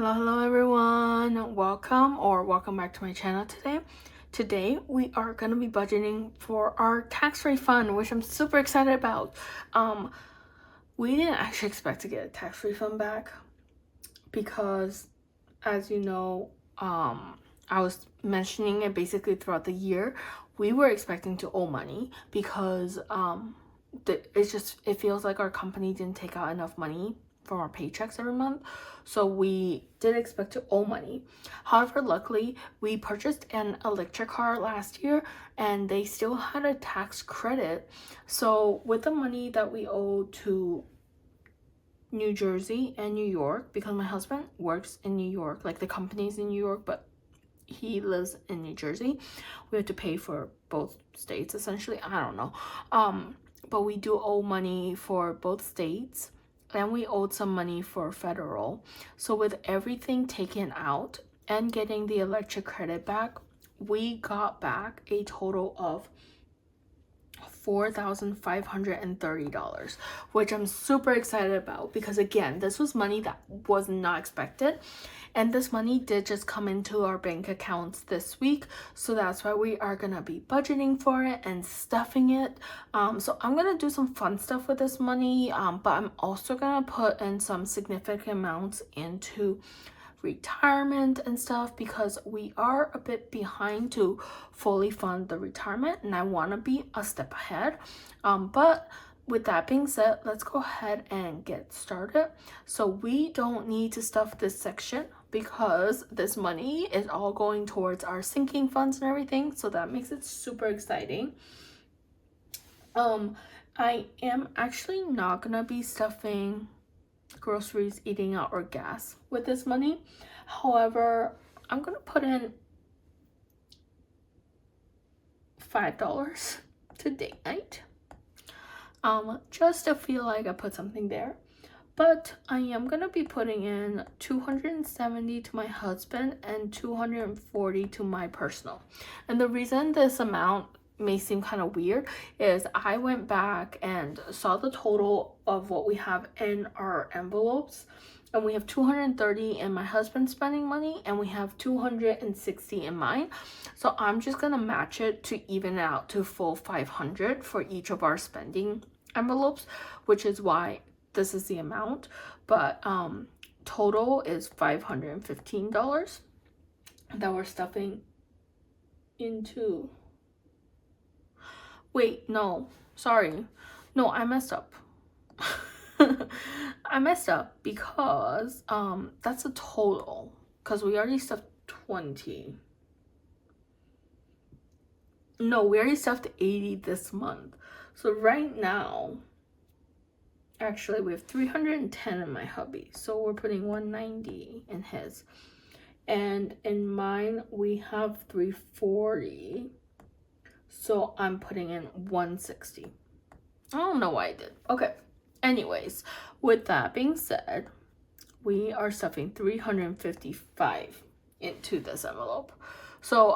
Hello everyone, welcome back to my channel today. Today we are going to be budgeting for our tax refund, which I'm super excited about. We didn't actually expect to get a tax refund back because, as you know, I was mentioning it basically throughout the year. We were expecting to owe money because it feels like our company didn't take out enough money from our paychecks every month, so we did expect to owe money. However, luckily we purchased an electric car last year and they still had a tax credit. So with the money that we owe to New Jersey and New York, because my husband works in New York, like the company's in New York, but he lives in New Jersey, we have to pay for both states essentially. I don't know, but we do owe money for both states, and we owed some money for federal. So with everything taken out and getting the electric credit back, we got back a total of $4,530, which I'm super excited about because, again, this was money that was not expected, and this money did just come into our bank accounts this week, so that's why we are gonna be budgeting for it and stuffing it. So I'm gonna do some fun stuff with this money, but I'm also gonna put in some significant amounts into retirement and stuff because we are a bit behind to fully fund the retirement, and I want to be a step ahead. But with that being said, let's go ahead and get started. So we don't need to stuff this section because this money is all going towards our sinking funds and everything, so that makes it super exciting. I am actually not gonna be stuffing groceries, eating out, or gas with this money. However, I'm gonna put in $5 to date night, just to feel like I put something there. But I am gonna be putting in $270 to my husband and $240 to my personal. And the reason this amount may seem kind of weird is I went back and saw the total of what we have in our envelopes, and we have $230 in my husband's spending money and we have $260 in mine. So I'm just gonna match it to even out to full $500 for each of our spending envelopes, which is why this is the amount. But total is $515 that we're stuffing into. Wait, no, sorry. No, I messed up. I messed up because that's a total, because we already stuffed 20. No, we already stuffed 80 this month. So right now, actually we have 310 in my hubby, so we're putting 190 in his, and in mine we have 340. So I'm putting in 160. I don't know why I did. Okay. Anyways, with that being said, we are stuffing 355 into this envelope. So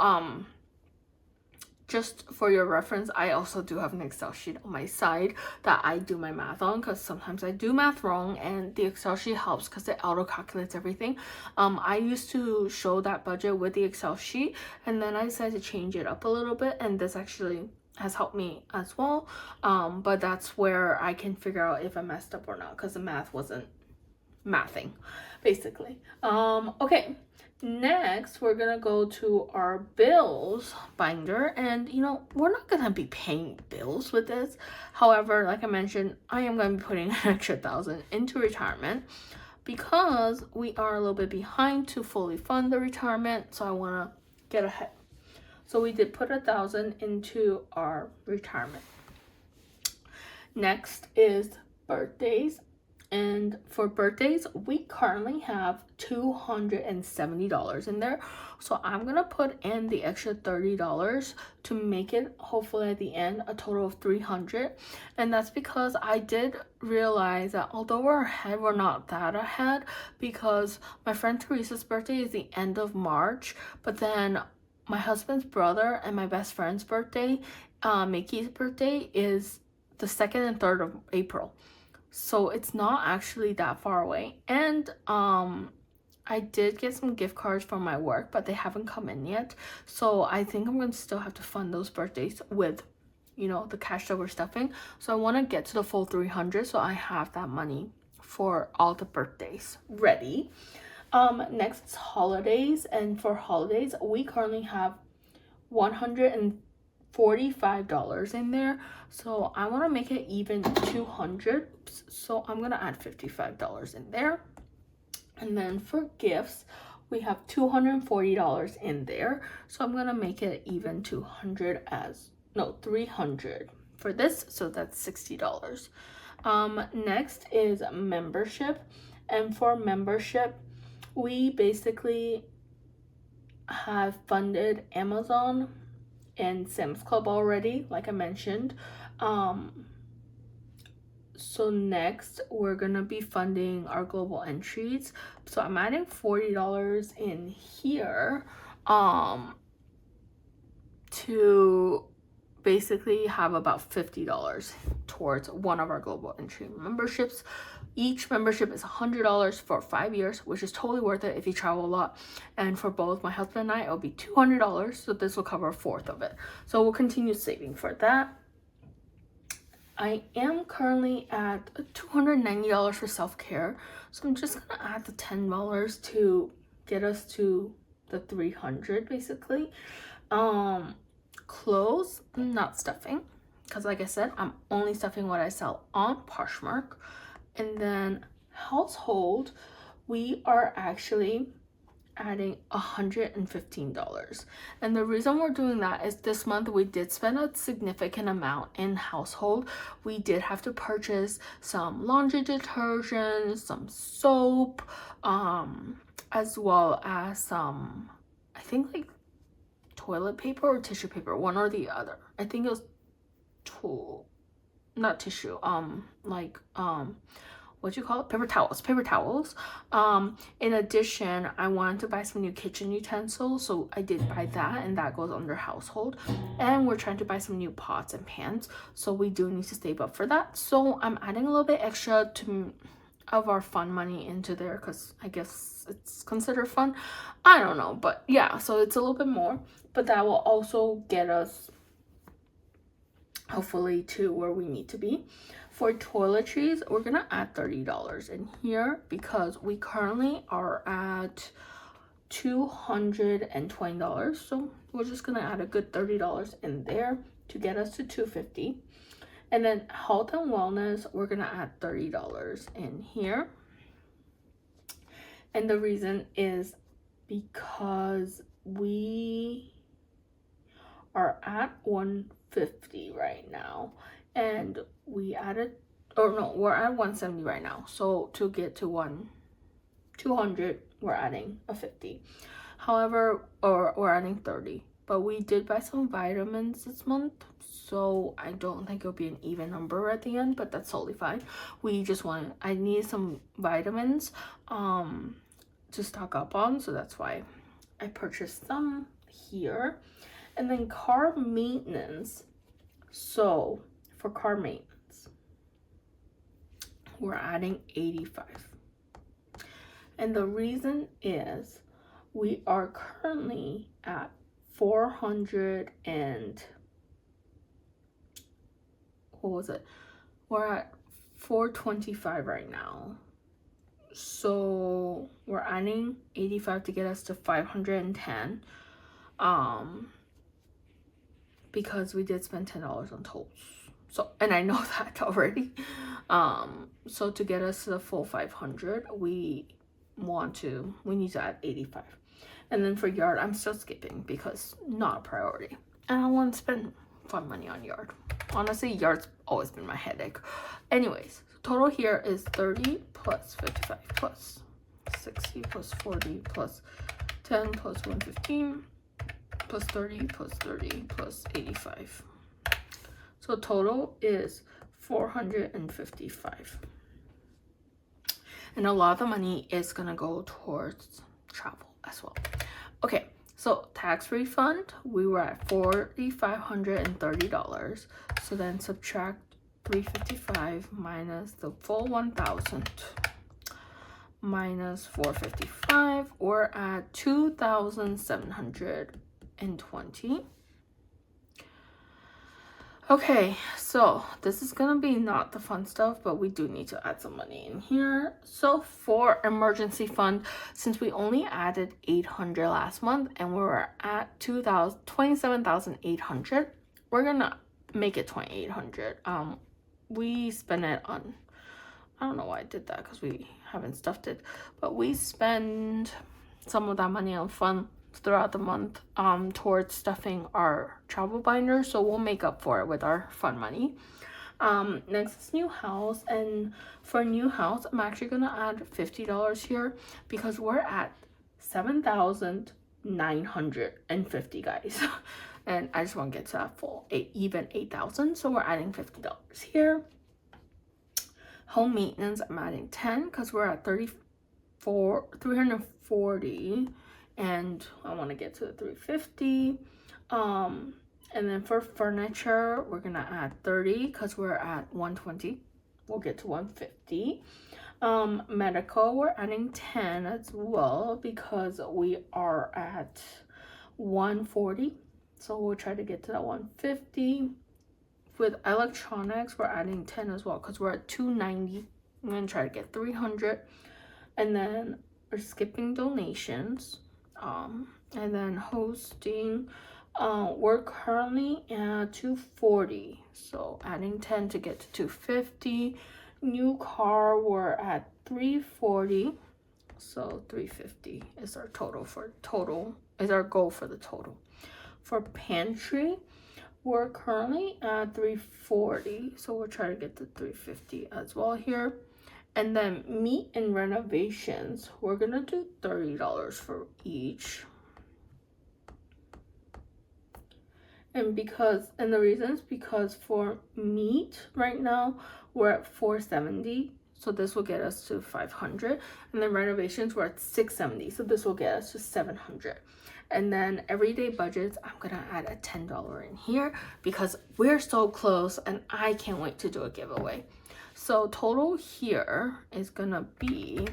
just for your reference, I also do have an Excel sheet on my side that I do my math on, because sometimes I do math wrong, and the Excel sheet helps because it auto calculates everything. I used to show that budget with the Excel sheet, and then I decided to change it up a little bit, and this actually has helped me as well. But that's where I can figure out if I messed up or not, because the math wasn't mathing basically. Okay, next we're gonna go to our bills binder, and you know, we're not gonna be paying bills with this. However, like I mentioned, I am gonna be putting an extra $1,000 into retirement because we are a little bit behind to fully fund the retirement, so I want to get ahead. So we did put $1,000 into our retirement. Next is birthdays. And for birthdays, we currently have $270 in there. So I'm going to put in the extra $30 to make it, hopefully at the end, a total of $300. And that's because I did realize that although we're ahead, we're not that ahead, because my friend Teresa's birthday is the end of March. But then my husband's brother and my best friend's birthday, Mickey's birthday, is the 2nd and 3rd of April. So it's not actually that far away. And I did get some gift cards from my work, but they haven't come in yet. So I think I'm going to still have to fund those birthdays with, you know, the cash that we're stuffing. So I want to get to the full 300 so I have that money for all the birthdays ready. Next is holidays, and for holidays we currently have $145 in there, so I want to make it even 200, so I'm gonna add $55 in there. And then for gifts we have $240 in there, so I'm gonna make it even 300 for this, so that's $60. Next is membership, and for membership we basically have funded Amazon and Sam's Club already, like I mentioned. So next we're gonna be funding our global entries, so I'm adding $40 in here to basically have about $50 towards one of our global entry memberships. Each membership is $100 for 5 years, which is totally worth it if you travel a lot. And for both my husband and I, it'll be $200, so this will cover a fourth of it. So we'll continue saving for that. I am currently at $290 for self-care, so I'm just gonna add the $10 to get us to the 300 basically. Clothes, not stuffing, because like I said, I'm only stuffing what I sell on Poshmark. And then household, we are actually adding $115. And the reason we're doing that is this month we did spend a significant amount in household. We did have to purchase some laundry detergent, some soap, as well as some, I think like toilet paper or tissue paper, one or the other. I think it was not tissue, what you call it, paper towels. In addition, I wanted to buy some new kitchen utensils, so I did buy that, and that goes under household. And we're trying to buy some new pots and pans, so we do need to save up for that. So I'm adding a little bit extra of our fun money into there, because I guess it's considered fun, I don't know, but yeah, so it's a little bit more, but that will also get us hopefully to where we need to be. For toiletries, we're gonna add $30 in here because we currently are at $220, so we're just gonna add a good $30 in there to get us to $250. And then health and wellness, we're gonna add $30 in here, and the reason is because we are at 150 right now, and we added, or no, we're at 170 right now, so to get to 200 we're adding a 50. However, or we're adding 30, but we did buy some vitamins this month, so I don't think it'll be an even number at the end, but that's totally fine. I need some vitamins to stock up on, so that's why I purchased some here. And then car maintenance, so for car maintenance we're adding 85, and the reason is we are currently at 400 and we're at 425 right now, so we're adding 85 to get us to 510, because we did spend $10 on tolls, so, and I know that already. So to get us to the full 500, we need to add 85. And then for yard, I'm still skipping because not a priority, and I want to spend fun money on yard. Honestly, yard's always been my headache. Anyways, total here is 30 plus 55 plus 60 plus 40 plus 10 plus 115 plus 30 plus 30 plus 85. So total is 455. And a lot of the money is gonna go towards travel as well. Okay, so tax refund, we were at $4,530. So then subtract 355 minus the full 1,000 minus 455, we're at 2,720. Okay, so this is gonna be not the fun stuff, but we do need to add some money in here. So for emergency fund, since we only added 800 last month and we were at 27,800, we're gonna make it 2,800. We spend it on, I don't know why I did that because we haven't stuffed it, but we spend some of that money on fun throughout the month towards stuffing our travel binder, so we'll make up for it with our fun money. Next is new house, and for new house I'm actually gonna add $50 here because we're at 7,950, guys. And I just want to get to that full even 8,000, so we're adding $50 here. Home maintenance, I'm adding 10 because we're at 340, and I want to get to the 350. And then for furniture, we're gonna add 30 because we're at 120. We'll get to 150. Medical, we're adding 10 as well because we are at 140. So we'll try to get to that 150. With electronics, we're adding 10 as well because we're at 290. I'm gonna try to get 300. And then we're skipping donations. And then hosting, we're currently at 240, so adding 10 to get to 250. New car, we're at 340, so 350 is our goal for the total. For pantry, we're currently at 340, so we'll try to get to 350 as well here. And then meat and renovations, we're gonna do $30 for each. And the reason is because for meat right now we're at 470, so this will get us to 500. And then renovations, we're at 670, so this will get us to 700. And then everyday budgets, I'm gonna add a $10 in here because we're so close and I can't wait to do a giveaway. So total here is gonna be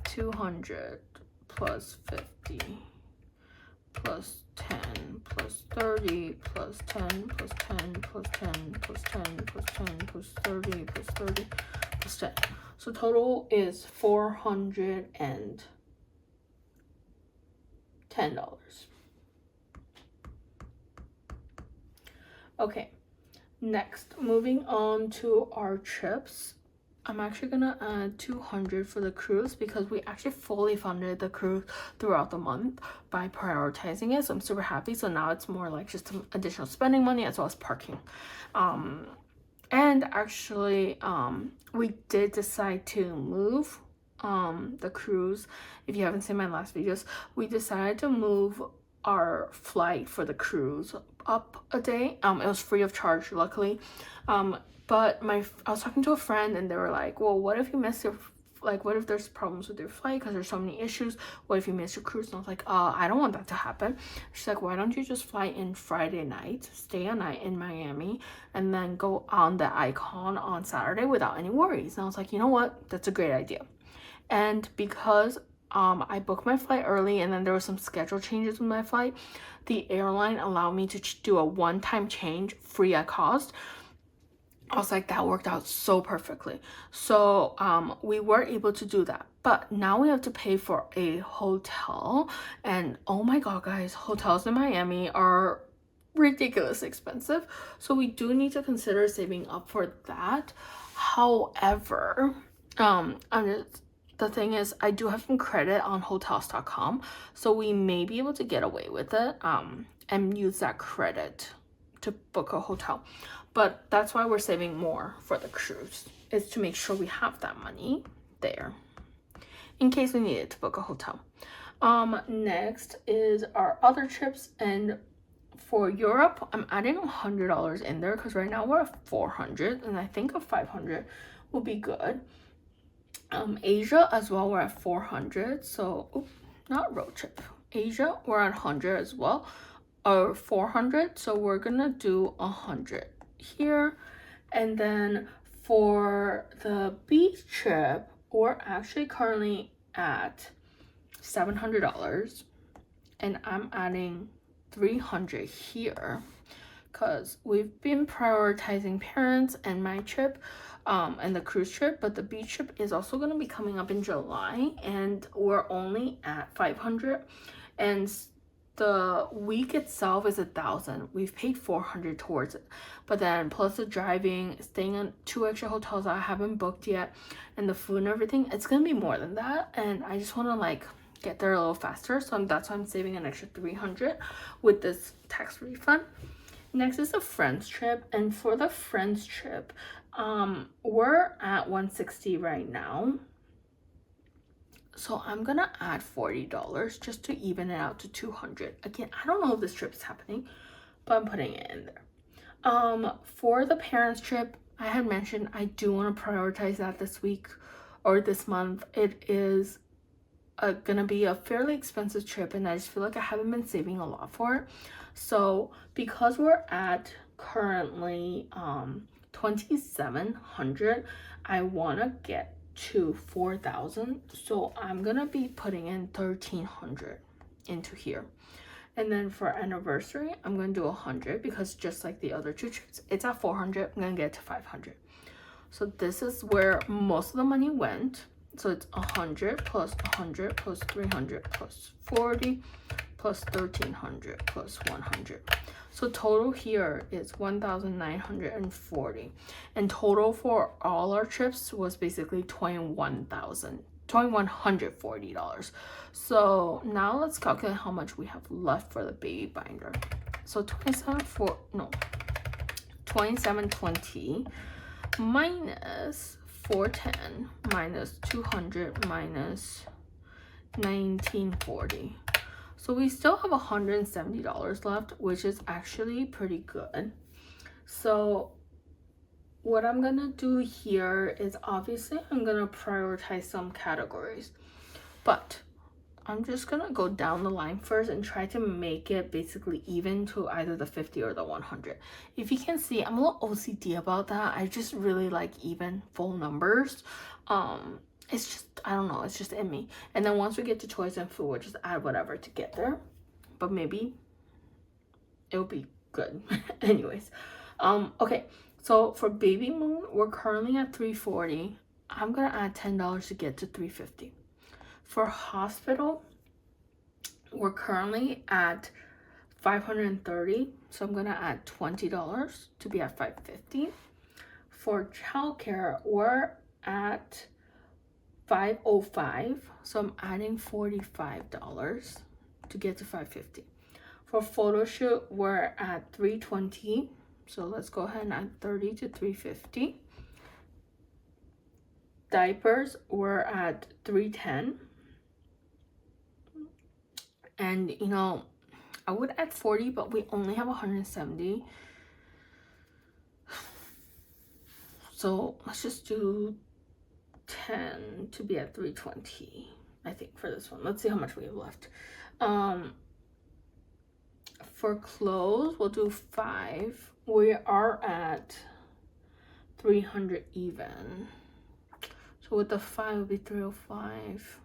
200 plus 50 plus 10 plus 30 plus 10 plus 10 plus 10 plus 10 plus 10 plus 30 plus 30 plus 10. So total is $410. Okay. Next, moving on to our trips, I'm actually gonna add 200 for the cruise because we actually fully funded the cruise throughout the month by prioritizing it, so I'm super happy. So now it's more like just some additional spending money as well as parking. And actually we did decide to move the cruise. If you haven't seen my last videos, we decided to move our flight for the cruise up a day. It was free of charge, luckily. But I was talking to a friend and they were like, well, what if you miss your, what if there's problems with your flight because there's so many issues? What if you miss your cruise? And I was like, I don't want that to happen. She's like, why don't you just fly in Friday night, stay a night in Miami, and then go on the Icon on Saturday without any worries? And I was like, you know what? That's a great idea. And because I booked my flight early and then there were some schedule changes with my flight, the airline allowed me to do a one-time change free at cost. I was like, that worked out so perfectly. So we were able to do that, but now we have to pay for a hotel, and oh my god, guys, hotels in Miami are ridiculously expensive, so we do need to consider saving up for that. However, the thing is, I do have some credit on hotels.com, so we may be able to get away with it and use that credit to book a hotel. But that's why we're saving more for the cruise, is to make sure we have that money there in case we needed to book a hotel. Next is our other trips, and for Europe, I'm adding $100 in there because right now we're at 400, and I think a 500 will be good. Asia as well, we're at 400, so not road trip. Asia, we're at 100 as well, or 400, so we're gonna do 100 here. And then for the beach trip, we're actually currently at $700, and I'm adding $300 here because we've been prioritizing parents and my trip and the cruise trip, but the beach trip is also going to be coming up in July, and we're only at $500, and the week itself is $1,000. We've paid $400 towards it, but then plus the driving, staying in 2 extra hotels that I haven't booked yet, and the food and everything, it's gonna be more than that. And I just want to like get there a little faster, so that's why I'm saving an extra $300 with this tax refund. Next is the friends trip, and for the friends trip, we're at $160 right now. So I'm gonna add $40 just to even it out to $200. Again, I don't know if this trip is happening, but I'm putting it in there. For the parents trip, I had mentioned I do want to prioritize that this week or this month. It is gonna be a fairly expensive trip, and I just feel like I haven't been saving a lot for it. So because we're at currently $2,700, I want to get to $4,000, so I'm gonna be putting in $1,300 into here. And then for anniversary, I'm gonna do $100 because just like the other two trips, it's at $400. I'm gonna get to $500. So this is where most of the money went. So it's $100 plus $100 plus $300 plus $40 plus $1,300 plus $100. So total here is $1,940, and total for all our trips was basically $2,140. So now let's calculate how much we have left for the baby binder. So 2720 minus 410 minus 200 minus 1940. So we still have $170 left, which is actually pretty good. So what I'm gonna do here is obviously I'm gonna prioritize some categories, but I'm just gonna go down the line first and try to make it basically even to either the 50 or the 100. If you can see, I'm a little OCD about that. I just really like even full numbers. It's just, I don't know, it's just in me. And then once we get to choice and food, we'll just add whatever to get there, but maybe it'll be good. Anyways, okay, so for baby moon, we're currently at $340. I'm gonna add $10 to get to $350. For hospital, we're currently at $530, so I'm gonna add $20 to be at $550. For childcare, we're at $505, so I'm adding $45 to get to $550. For photo shoot, we're at $320, so let's go ahead and add $30 to $350. Diapers, we're at $310. And you know, I would add 40, but we only have 170. So let's just do 10 to be at 320, I think, for this one. Let's see how much we have left. For clothes, we'll do 5. We are at 300 even. So with the 5, it would be 305.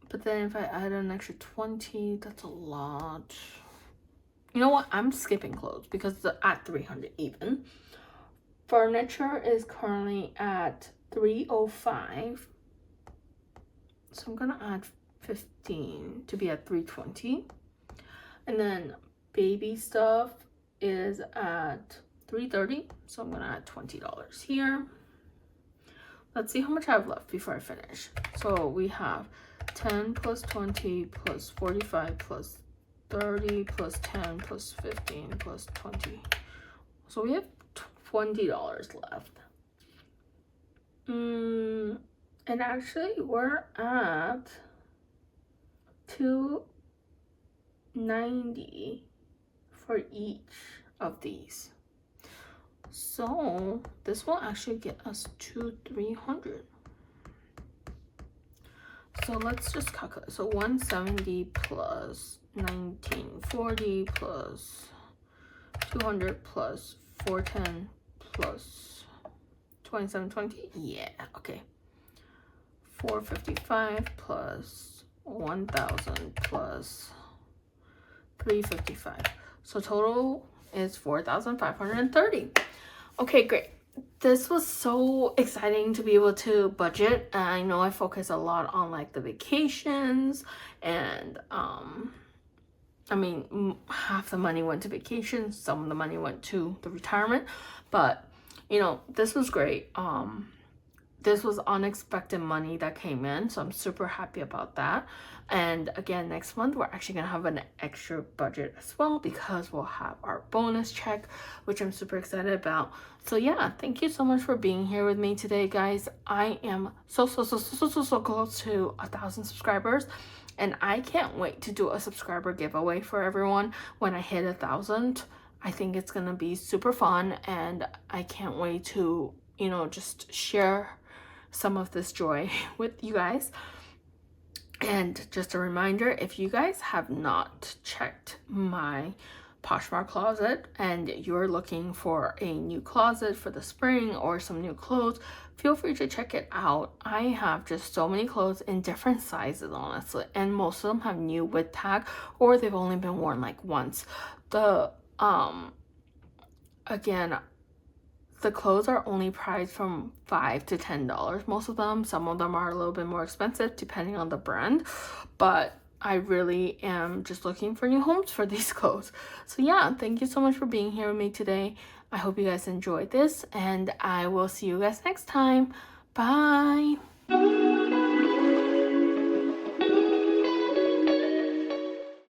But then if I add an extra 20, that's a lot. You know what? I'm skipping clothes because it's at 300 even. Furniture is currently at 305. So I'm gonna add 15 to be at 320. And then baby stuff is at 330. So I'm gonna add $20 here. Let's see how much I have left before I finish. So we have 10 plus 20 plus 45 plus 30 plus 10 plus 15 plus 20. So we have $20 left. And actually we're at $290 for each of these. So this will actually get us to $300. So let's just calculate. So 170 plus 1940 plus 200 plus 410 plus 27.20. Yeah, okay. 455 plus 1,000 plus 355. So total is 4,530. Okay, great. This was so exciting to be able to budget. I know I focus a lot on like the vacations and I mean, half the money went to vacations, some of the money went to the retirement, but you know, this was great. This was unexpected money that came in, so I'm super happy about that. And again, next month we're actually gonna have an extra budget as well because we'll have our bonus check, which I'm super excited about. So yeah, thank you so much for being here with me today, guys. I am so close to 1,000 subscribers, and I can't wait to do a subscriber giveaway for everyone when I hit 1,000. I think it's gonna be super fun, and I can't wait to, you know, just share some of this joy with you guys. And just a reminder, if you guys have not checked my Poshmark closet and you're looking for a new closet for the spring or some new clothes, feel free to check it out. I have just so many clothes in different sizes, honestly, and most of them have new with tag or they've only been worn like once. Again, the clothes are only priced from $5 to $10, most of them. Some of them are a little bit more expensive depending on the brand, but I really am just looking for new homes for these clothes. So yeah, thank you so much for being here with me today. I hope you guys enjoyed this, and I will see you guys next time. Bye.